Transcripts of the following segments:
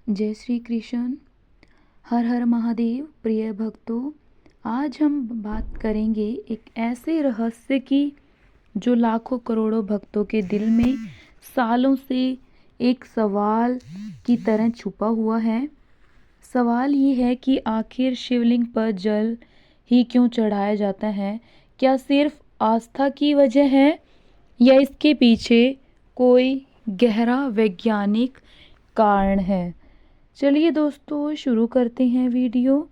जय श्री कृष्ण। हर हर महादेव। प्रिय भक्तों, आज हम बात करेंगे एक ऐसे रहस्य की जो लाखों करोड़ों भक्तों के दिल में सालों से एक सवाल की तरह छुपा हुआ है। सवाल ये है कि आखिर शिवलिंग पर जल ही क्यों चढ़ाया जाता है? क्या सिर्फ आस्था की वजह है या इसके पीछे कोई गहरा वैज्ञानिक कारण है? चलिए दोस्तों, शुरू करते हैं वीडियो।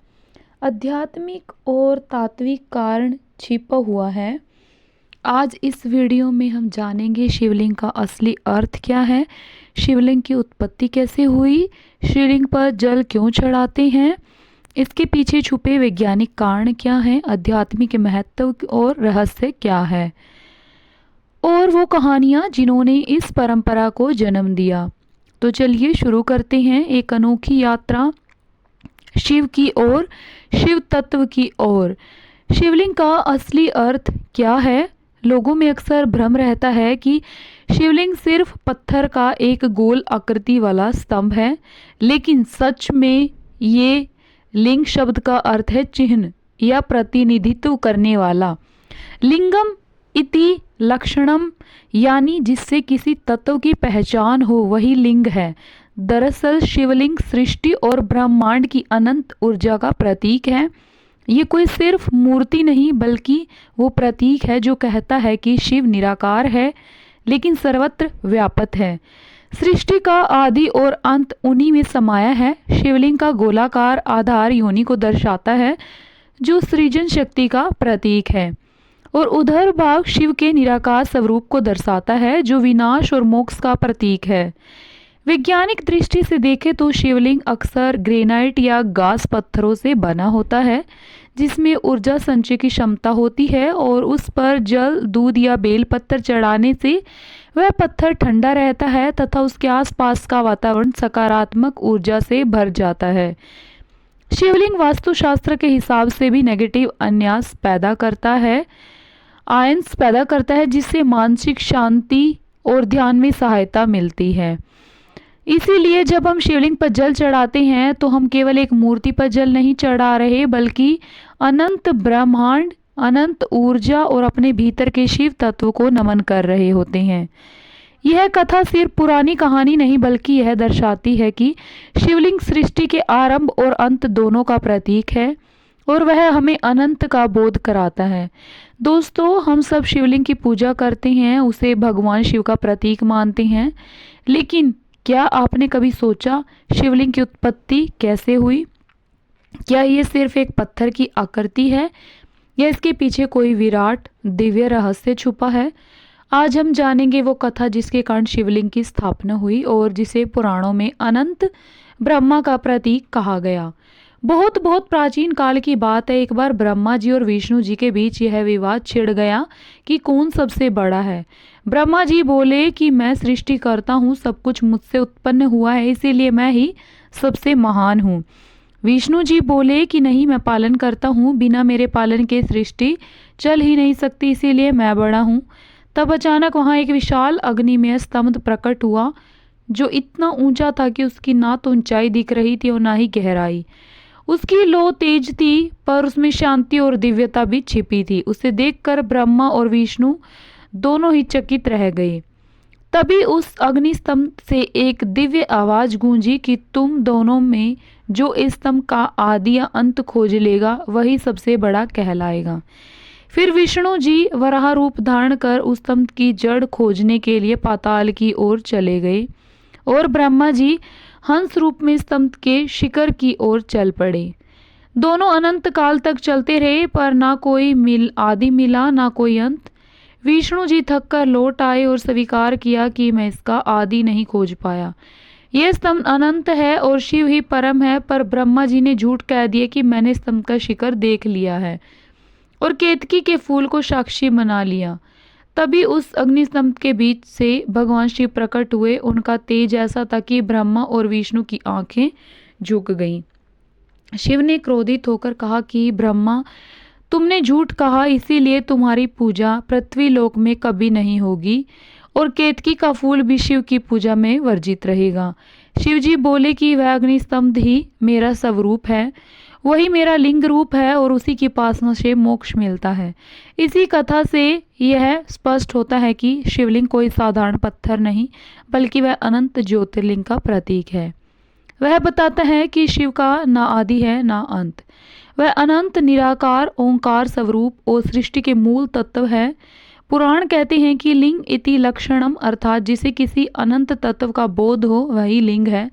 आध्यात्मिक और तात्विक कारण छिपा हुआ है। आज इस वीडियो में हम जानेंगे शिवलिंग का असली अर्थ क्या है, शिवलिंग की उत्पत्ति कैसे हुई, शिवलिंग पर जल क्यों चढ़ाते हैं, इसके पीछे छुपे वैज्ञानिक कारण क्या हैं, आध्यात्मिक महत्व और रहस्य क्या है, और वो कहानियाँ जिन्होंने इस परंपरा को जन्म दिया। तो चलिए शुरू करते हैं एक अनोखी यात्रा शिव की ओर, शिव तत्व की ओर। शिवलिंग का असली अर्थ क्या है? लोगों में अक्सर भ्रम रहता है कि शिवलिंग सिर्फ पत्थर का एक गोल आकृति वाला स्तंभ है, लेकिन सच में ये लिंग शब्द का अर्थ है चिन्ह या प्रतिनिधित्व करने वाला। लिंगम इति लक्षणम, यानी जिससे किसी तत्व की पहचान हो, वही लिंग है। दरअसल शिवलिंग सृष्टि और ब्रह्मांड की अनंत ऊर्जा का प्रतीक है। ये कोई सिर्फ मूर्ति नहीं, बल्कि वो प्रतीक है जो कहता है कि शिव निराकार है लेकिन सर्वत्र व्यापक है। सृष्टि का आदि और अंत उन्हीं में समाया है। शिवलिंग का गोलाकार आधार योनि को दर्शाता है, जो सृजन शक्ति का प्रतीक है, और उधर भाग शिव के निराकार स्वरूप को दर्शाता है, जो विनाश और मोक्ष का प्रतीक है। वैज्ञानिक दृष्टि से देखें तो शिवलिंग अक्सर ग्रेनाइट या घास पत्थरों से बना होता है, जिसमें ऊर्जा संचय की क्षमता होती है, और उस पर जल, दूध या बेल पत्थर चढ़ाने से वह पत्थर ठंडा रहता है तथा उसके आसपास का वातावरण सकारात्मक ऊर्जा से भर जाता है। शिवलिंग वास्तुशास्त्र के हिसाब से भी नेगेटिव आयंस पैदा करता है, जिससे मानसिक शांति और ध्यान में सहायता मिलती है। इसीलिए जब हम शिवलिंग पर जल चढ़ाते हैं तो हम केवल एक मूर्ति पर जल नहीं चढ़ा रहे, बल्कि अनंत ब्रह्मांड, अनंत ऊर्जा और अपने भीतर के शिव तत्व को नमन कर रहे होते हैं। यह कथा सिर्फ पुरानी कहानी नहीं, बल्कि यह दर्शाती है कि शिवलिंग सृष्टि के आरंभ और अंत दोनों का प्रतीक है, और वह हमें अनंत का बोध कराता है। दोस्तों, हम सब शिवलिंग की पूजा करते हैं, उसे भगवान शिव का प्रतीक मानते हैं, लेकिन क्या आपने कभी सोचा शिवलिंग की उत्पत्ति कैसे हुई? क्या ये सिर्फ एक पत्थर की आकृति है या इसके पीछे कोई विराट दिव्य रहस्य छुपा है? आज हम जानेंगे वो कथा जिसके कारण शिवलिंग की स्थापना हुई और जिसे पुराणों में अनंत ब्रह्मा का प्रतीक कहा गया। बहुत बहुत प्राचीन काल की बात है। एक बार ब्रह्मा जी और विष्णु जी के बीच यह विवाद छिड़ गया कि कौन सबसे बड़ा है। ब्रह्मा जी बोले कि मैं सृष्टि करता हूँ, सब कुछ मुझसे उत्पन्न हुआ है, इसीलिए मैं ही सबसे महान हूँ। विष्णु जी बोले कि नहीं, मैं पालन करता हूँ, बिना मेरे पालन के सृष्टि चल ही नहीं सकती, इसीलिए मैं बड़ा हूँ। तब अचानक वहाँ एक विशाल अग्निमय स्तंभ प्रकट हुआ, जो इतना ऊंचा था कि उसकी ना तो ऊंचाई दिख रही थी और ना ही गहराई। उसकी लौ तेज थी, पर उसमें शांति और दिव्यता भी छिपी थी। उसे देखकर ब्रह्मा और विष्णु दोनों ही चकित रह गए। तभी उस अग्निस्तंभ से एक दिव्य आवाज गूंजी कि तुम दोनों में जो इस स्तंभ का आदि या अंत खोज लेगा, वही सबसे बड़ा कहलाएगा। फिर विष्णु जी वराह रूप धारण कर उस स्तंभ की जड़ खोजने के लिए पाताल की ओर चले गए, और ब्रह्मा जी हंस रूप में स्तंभ के शिखर की ओर चल पड़े। दोनों अनंत काल तक चलते रहे, पर ना कोई आदि मिला, ना कोई अंत। विष्णु जी थक कर लौट आए और स्वीकार किया कि मैं इसका आदि नहीं खोज पाया। यह स्तंभ अनंत है और शिव ही परम है, पर ब्रह्मा जी ने झूठ कह दिया कि मैंने स्तंभ का शिखर देख लिया है और केतकी के फूल को साक्षी बना लिया। तभी उस अग्निस्तंभ के बीच से भगवान शिव प्रकट हुए। उनका तेज ऐसा था कि ब्रह्मा और विष्णु की आंखें झुक गईं। शिव ने क्रोधित होकर कहा कि ब्रह्मा, तुमने झूठ कहा, इसीलिए तुम्हारी पूजा पृथ्वी लोक में कभी नहीं होगी, और केतकी का फूल भी शिव की पूजा में वर्जित रहेगा। शिव जी बोले कि वह अग्निस्तंभ ही मेरा स्वरूप है, वही मेरा लिंग रूप है और उसी की उपासना से मोक्ष मिलता है। इसी कथा से यह स्पष्ट होता है कि शिवलिंग कोई साधारण पत्थर नहीं, बल्कि वह अनंत ज्योतिर्लिंग का प्रतीक है। वह बताता है कि शिव का ना आदि है ना अंत, वह अनंत निराकार ओंकार स्वरूप और सृष्टि के मूल तत्व है। पुराण कहते हैं कि लिंग इति लक्षणम, अर्थात जिसे किसी अनंत तत्व का बोध हो वही लिंग है।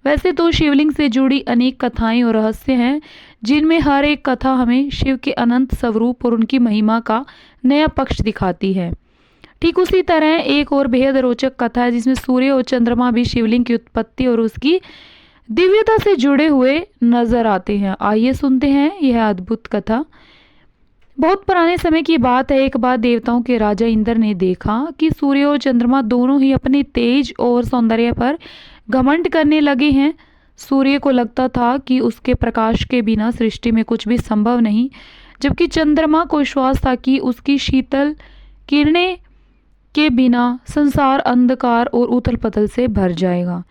वैसे तो शिवलिंग से जुड़ी अनेक कथाएं और रहस्य हैं, जिनमें हर एक कथा हमें शिव के अनंत स्वरूप और उनकी महिमा का नया पक्ष दिखाती है। ठीक उसी तरह एक और बेहद रोचक कथा है जिसमें सूर्य और चंद्रमा भी शिवलिंग की उत्पत्ति और उसकी दिव्यता से जुड़े हुए नजर आते हैं। आइए सुनते हैं यह अद्भुत कथा। बहुत पुराने समय की बात है। एक बार देवताओं के राजा इंद्र ने देखा कि सूर्य और चंद्रमा दोनों ही अपने तेज और सौंदर्य पर घमंड करने लगे हैं। सूर्य को लगता था कि उसके प्रकाश के बिना सृष्टि में कुछ भी संभव नहीं, जबकि चंद्रमा को विश्वास था कि उसकी शीतल किरणें के बिना संसार अंधकार और उथल पुथल से भर जाएगा।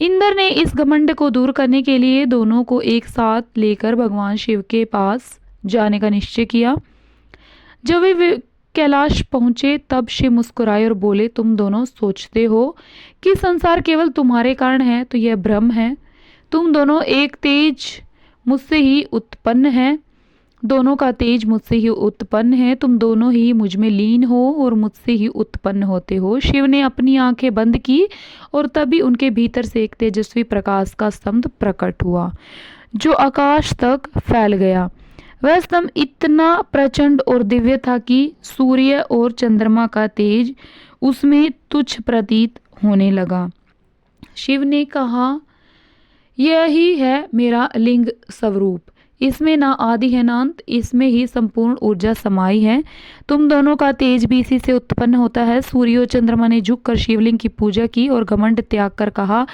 इंद्र ने इस घमंड को दूर करने के लिए दोनों को एक साथ लेकर भगवान शिव के पास जाने का निश्चय किया। जब वे कैलाश पहुंचे तब शिव मुस्कुराए और बोले, तुम दोनों सोचते हो कि संसार केवल तुम्हारे कारण है, तो यह भ्रम है। तुम दोनों एक तेज मुझसे ही उत्पन्न है, दोनों का तेज मुझसे ही उत्पन्न है। तुम दोनों ही मुझ में लीन हो और मुझसे ही उत्पन्न होते हो। शिव ने अपनी आंखें बंद की और तभी उनके भीतर से एक तेजस्वी प्रकाश का स्तंभ प्रकट हुआ जो आकाश तक फैल गया। वह स्तंभ इतना प्रचंड और दिव्य था कि सूर्य और चंद्रमा का तेज उसमें तुच्छ प्रतीत होने लगा। शिव ने कहा, यही है मेरा लिंग स्वरूप, इसमें ना आदि है ना अंत, इसमें ही संपूर्ण ऊर्जा समाई है। तुम दोनों का तेज भी इसी से उत्पन्न होता है। सूर्य और चंद्रमा ने झुककर शिवलिंग की पूजा की और घमंड त्याग कर कहा,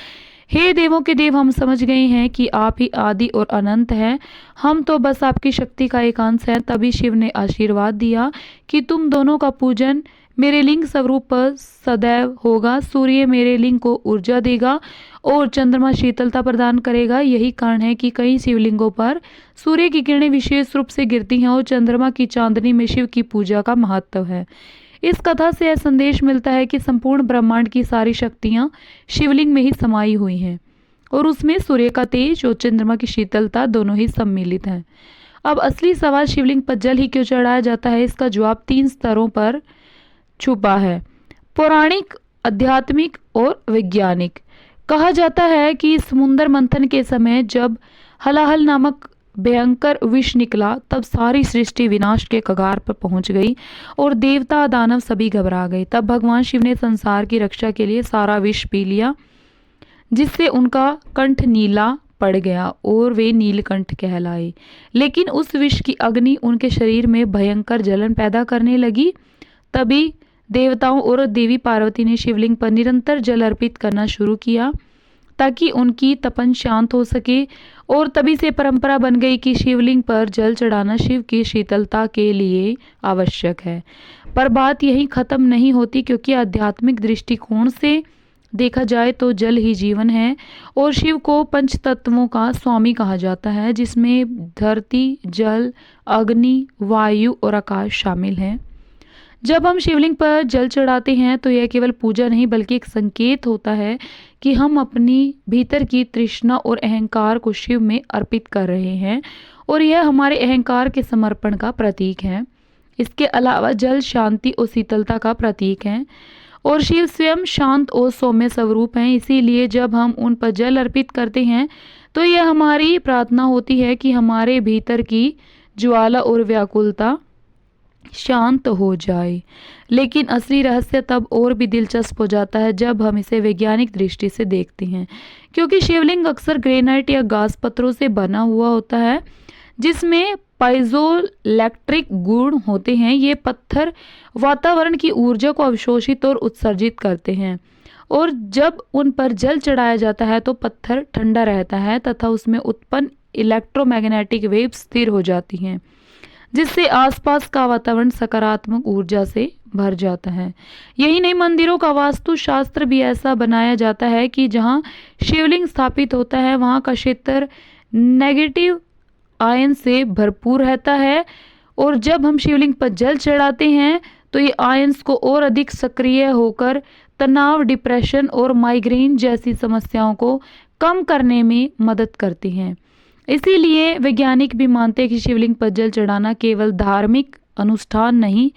हे देवों के देव, हम समझ गए हैं कि आप ही आदि और अनंत हैं, हम तो बस आपकी शक्ति का एक अंश है। तभी शिव ने आशीर्वाद दिया कि तुम दोनों का पूजन मेरे लिंग स्वरूप पर सदैव होगा। सूर्य मेरे लिंग को ऊर्जा देगा और चंद्रमा शीतलता प्रदान करेगा। यही कारण है कि कई शिवलिंगों पर सूर्य की किरणें विशेष रूप से गिरती हैं और चंद्रमा की चांदनी में शिव की पूजा का महत्व है। इस कथा से यह संदेश मिलता है कि संपूर्ण ब्रह्मांड की सारी शक्तियां शिवलिंग में ही समाई हुई हैं और उसमें सूर्य का तेज और चंद्रमा की शीतलता दोनों ही सम्मिलित हैं। अब असली सवाल, शिवलिंग पर जल ही क्यों चढ़ाया जाता है? इसका जवाब 3 स्तरों पर छुपा है, पौराणिक, आध्यात्मिक और वैज्ञानिक। कहा जाता है कि समुद्र मंथन के समय जब हलाहल नामक भयंकर विष निकला तब सारी सृष्टि विनाश के कगार पर पहुंच गई और देवता दानव सभी घबरा गए। तब भगवान शिव ने संसार की रक्षा के लिए सारा विष पी लिया, जिससे उनका कंठ नीला पड़ गया और वे नीलकंठ कहलाए। लेकिन उस विष की अग्नि उनके शरीर में भयंकर जलन पैदा करने लगी। तभी देवताओं और देवी पार्वती ने शिवलिंग पर निरंतर जल अर्पित करना शुरू किया ताकि उनकी तपन शांत हो सके और तभी से परंपरा बन गई कि शिवलिंग पर जल चढ़ाना शिव की शीतलता के लिए आवश्यक है। पर बात यही खत्म नहीं होती, क्योंकि आध्यात्मिक दृष्टिकोण से देखा जाए तो जल ही जीवन है और शिव को पंच तत्वों का स्वामी कहा जाता है, जिसमें धरती, जल, अग्नि, वायु और आकाश शामिल हैं। जब हम शिवलिंग पर जल चढ़ाते हैं तो यह केवल पूजा नहीं बल्कि एक संकेत होता है कि हम अपनी भीतर की तृष्णा और अहंकार को शिव में अर्पित कर रहे हैं और यह हमारे अहंकार के समर्पण का प्रतीक है। इसके अलावा जल शांति और शीतलता का प्रतीक है और शिव स्वयं शांत और सौम्य स्वरूप हैं। इसीलिए जब हम उन पर जल अर्पित करते हैं तो यह हमारी प्रार्थना होती है कि हमारे भीतर की ज्वाला और व्याकुलता शांत हो जाए। लेकिन असली रहस्य तब और भी दिलचस्प हो जाता है जब हम इसे वैज्ञानिक दृष्टि से देखते हैं, क्योंकि शिवलिंग अक्सर ग्रेनाइट या घास पत्थरों से बना हुआ होता है जिसमें पाइजोइलेक्ट्रिक गुण होते हैं। ये पत्थर वातावरण की ऊर्जा को अवशोषित और उत्सर्जित करते हैं और जब उन पर जल चढ़ाया जाता है तो पत्थर ठंडा रहता है तथा उसमें उत्पन्न इलेक्ट्रोमैग्नेटिक वेव स्थिर हो जाती हैं, जिससे आसपास का वातावरण सकारात्मक ऊर्जा से भर जाता है। यही नहीं, मंदिरों का वास्तुशास्त्र भी ऐसा बनाया जाता है कि जहाँ शिवलिंग स्थापित होता है वहाँ का क्षेत्र नेगेटिव आयन से भरपूर रहता है, और जब हम शिवलिंग पर जल चढ़ाते हैं तो ये आयंस को और अधिक सक्रिय होकर तनाव, डिप्रेशन और माइग्रेन जैसी समस्याओं को कम करने में मदद करती हैं। इसीलिए वैज्ञानिक भी मानते हैं कि शिवलिंग पर जल चढ़ाना केवल धार्मिक अनुष्ठान नहीं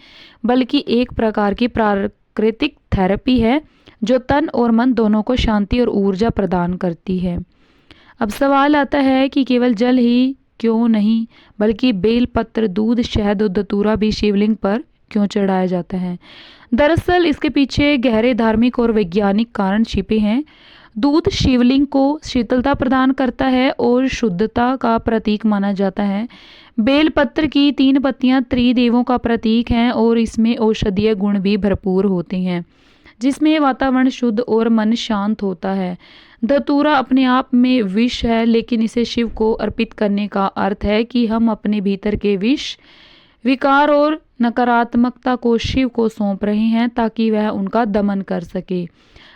बल्कि एक प्रकार की प्राकृतिक थेरेपी है जो तन और मन दोनों को शांति और ऊर्जा प्रदान करती है। अब सवाल आता है कि केवल जल ही क्यों नहीं बल्कि बेलपत्र, दूध, शहद और धतूरा भी शिवलिंग पर क्यों चढ़ाया जाता है? दरअसल इसके पीछे गहरे धार्मिक और वैज्ञानिक कारण छिपे हैं। दूध शिवलिंग को शीतलता प्रदान करता है और शुद्धता का प्रतीक माना जाता है। बेलपत्र की 3 पत्तियां त्रिदेवों का प्रतीक हैं और इसमें औषधीय गुण भी भरपूर होते हैं जिसमें वातावरण शुद्ध और मन शांत होता है। धतूरा अपने आप में विष है, लेकिन इसे शिव को अर्पित करने का अर्थ है कि हम अपने भीतर के विष, विकार और नकारात्मकता को शिव को सौंप रहे हैं ताकि वह उनका दमन कर सके।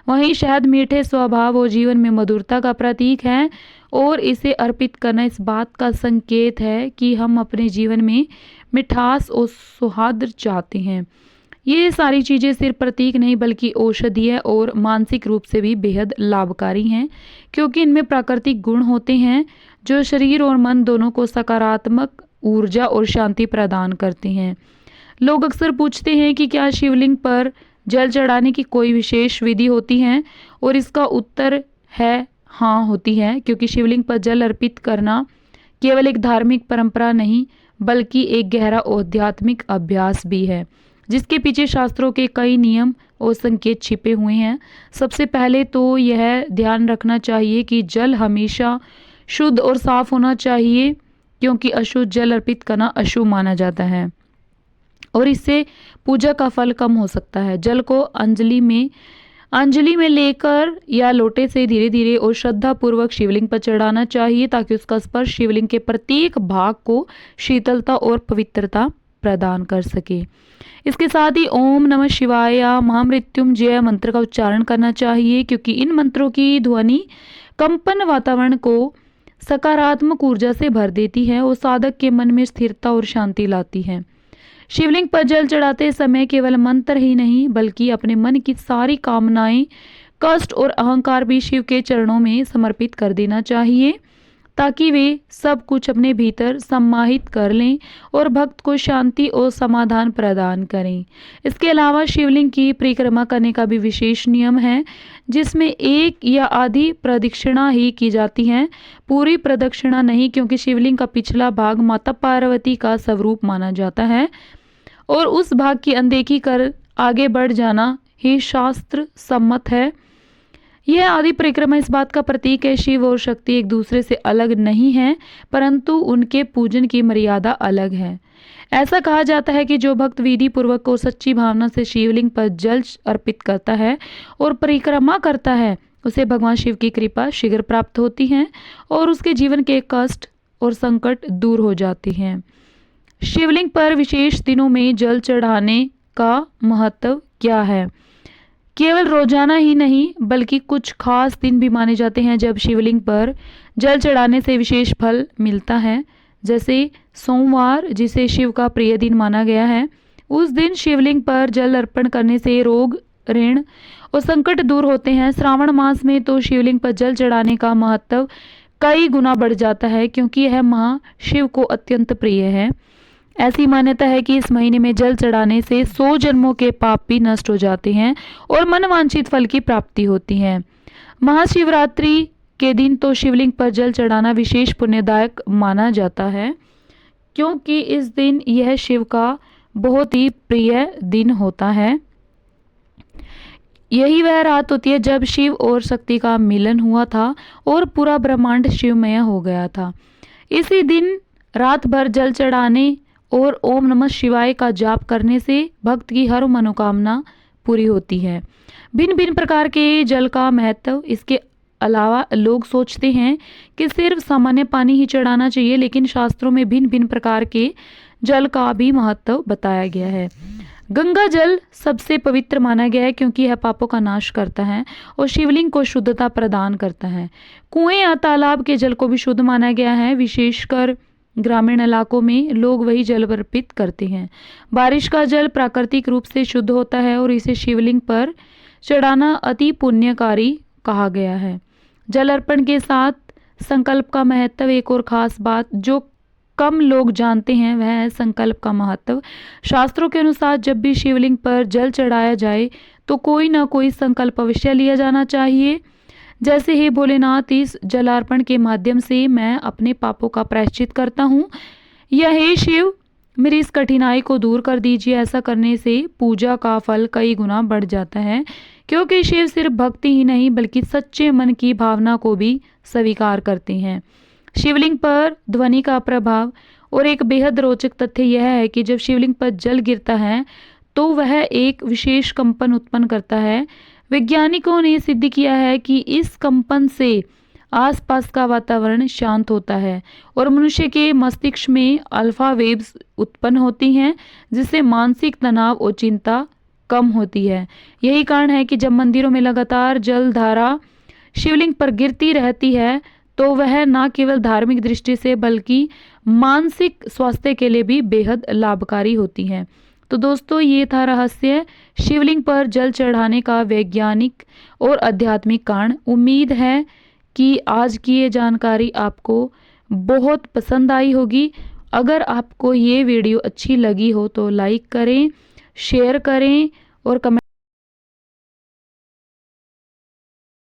वहीं शहद मीठे स्वभाव और जीवन में मधुरता का प्रतीक है और इसे अर्पित करना इस बात का संकेत है कि हम अपने जीवन में मिठास और सौहार्द चाहते हैं। ये सारी चीज़ें सिर्फ प्रतीक नहीं बल्कि औषधीय और मानसिक रूप से भी बेहद लाभकारी हैं, क्योंकि इनमें प्राकृतिक गुण होते हैं जो शरीर और मन दोनों को सकारात्मक ऊर्जा और शांति प्रदान करते हैं। लोग अक्सर पूछते हैं कि क्या शिवलिंग पर जल चढ़ाने की कोई विशेष विधि होती है, और इसका उत्तर है हाँ, होती है, क्योंकि शिवलिंग पर जल अर्पित करना केवल एक धार्मिक परंपरा नहीं बल्कि एक गहरा आध्यात्मिक अभ्यास भी है जिसके पीछे शास्त्रों के कई नियम और संकेत छिपे हुए हैं। सबसे पहले तो यह ध्यान रखना चाहिए कि जल हमेशा शुद्ध और साफ होना चाहिए, क्योंकि अशुद्ध जल अर्पित करना अशुभ माना जाता है और इससे पूजा का फल कम हो सकता है। जल को अंजलि में लेकर या लोटे से धीरे धीरे और श्रद्धा पूर्वक शिवलिंग पर चढ़ाना चाहिए ताकि उसका स्पर्श शिवलिंग के प्रत्येक भाग को शीतलता और पवित्रता प्रदान कर सके। इसके साथ ही ओम नमः शिवाय या महामृत्युंजय मंत्र का उच्चारण करना चाहिए, क्योंकि इन मंत्रों की ध्वनि कंपन वातावरण को सकारात्मक ऊर्जा से भर देती है और साधक के मन में स्थिरता और शांति लाती है। शिवलिंग पर जल चढ़ाते समय केवल मंत्र ही नहीं बल्कि अपने मन की सारी कामनाएं, कष्ट और अहंकार भी शिव के चरणों में समर्पित कर देना चाहिए ताकि वे सब कुछ अपने भीतर सम्माहित कर लें और भक्त को शांति और समाधान प्रदान करें। इसके अलावा शिवलिंग की परिक्रमा करने का भी विशेष नियम है जिसमें एक या आधी प्रदक्षिणा ही की जाती है, पूरी प्रदक्षिणा नहीं, क्योंकि शिवलिंग का पिछला भाग माता पार्वती का स्वरूप माना जाता है और उस भाग की अनदेखी कर आगे बढ़ जाना ही शास्त्र सम्मत है। यह आदि परिक्रमा इस बात का प्रतीक है शिव और शक्ति एक दूसरे से अलग नहीं हैं, परंतु उनके पूजन की मर्यादा अलग है। ऐसा कहा जाता है कि जो भक्त विधि पूर्वक और सच्ची भावना से शिवलिंग पर जल अर्पित करता है और परिक्रमा करता है उसे भगवान शिव की कृपा शीघ्र प्राप्त होती है और उसके जीवन के कष्ट और संकट दूर हो जाते हैं। शिवलिंग पर विशेष दिनों में जल चढ़ाने का महत्व क्या है? केवल रोजाना ही नहीं बल्कि कुछ खास दिन भी माने जाते हैं जब शिवलिंग पर जल चढ़ाने से विशेष फल मिलता है। जैसे सोमवार, जिसे शिव का प्रिय दिन माना गया है, उस दिन शिवलिंग पर जल अर्पण करने से रोग, ऋण और संकट दूर होते हैं। श्रावण मास में तो शिवलिंग पर जल चढ़ाने का महत्व कई गुना बढ़ जाता है क्योंकि यह माह शिव को अत्यंत प्रिय है। ऐसी मान्यता है कि इस महीने में जल चढ़ाने से 100 जन्मों के पाप भी नष्ट हो जाते हैं और मनवांछित फल की प्राप्ति होती है। महाशिवरात्रि के दिन तो शिवलिंग पर जल चढ़ाना विशेष पुण्यदायक माना जाता है क्योंकि इस दिन यह शिव का बहुत ही प्रिय दिन होता है। यही वह रात होती है जब शिव और शक्ति का मिलन हुआ था और पूरा ब्रह्मांड शिवमय हो गया था। इसी दिन रात भर जल चढ़ाने और ओम नमः शिवाय का जाप करने से भक्त की हर मनोकामना पूरी होती है। भिन्न भिन्न प्रकार के जल का महत्व, इसके अलावा लोग सोचते हैं कि सिर्फ सामान्य पानी ही चढ़ाना चाहिए, लेकिन शास्त्रों में भिन्न भिन्न प्रकार के जल का भी महत्व बताया गया है। गंगा जल सबसे पवित्र माना गया है क्योंकि यह पापों का नाश करता है और शिवलिंग को शुद्धता प्रदान करता है। कुएं या तालाब के जल को भी शुद्ध माना गया है, विशेषकर ग्रामीण इलाकों में लोग वही जल अर्पित करते हैं। बारिश का जल प्राकृतिक रूप से शुद्ध होता है और इसे शिवलिंग पर चढ़ाना अति पुण्यकारी कहा गया है। जल अर्पण के साथ संकल्प का महत्व, एक और खास बात जो कम लोग जानते हैं वह है संकल्प का महत्व। शास्त्रों के अनुसार जब भी शिवलिंग पर जल चढ़ाया जाए तो कोई ना कोई संकल्प अवश्य लिया जाना चाहिए, जैसे हे भोलेनाथ, इस जलार्पण के माध्यम से मैं अपने पापों का प्रायश्चित करता हूँ, या हे शिव, मेरी इस कठिनाई को दूर कर दीजिए। ऐसा करने से पूजा का फल कई गुना बढ़ जाता है, क्योंकि शिव सिर्फ भक्ति ही नहीं बल्कि सच्चे मन की भावना को भी स्वीकार करते हैं। शिवलिंग पर ध्वनि का प्रभाव, और एक बेहद रोचक तथ्य यह है कि जब शिवलिंग पर जल गिरता है तो वह एक विशेष कंपन उत्पन्न करता है। वैज्ञानिकों ने सिद्ध किया है कि इस कंपन से आसपास का वातावरण शांत होता है और मनुष्य के मस्तिष्क में अल्फा वेव्स उत्पन्न होती हैं, जिससे मानसिक तनाव और चिंता कम होती है। यही कारण है कि जब मंदिरों में लगातार जल धारा शिवलिंग पर गिरती रहती है तो वह न केवल धार्मिक दृष्टि से बल्कि मानसिक स्वास्थ्य के लिए भी बेहद लाभकारी होती है। तो दोस्तों, ये था रहस्य शिवलिंग पर जल चढ़ाने का वैज्ञानिक और आध्यात्मिक कारण। उम्मीद है कि आज की ये जानकारी आपको बहुत पसंद आई होगी। अगर आपको ये वीडियो अच्छी लगी हो तो लाइक करें, शेयर करें और कमेंट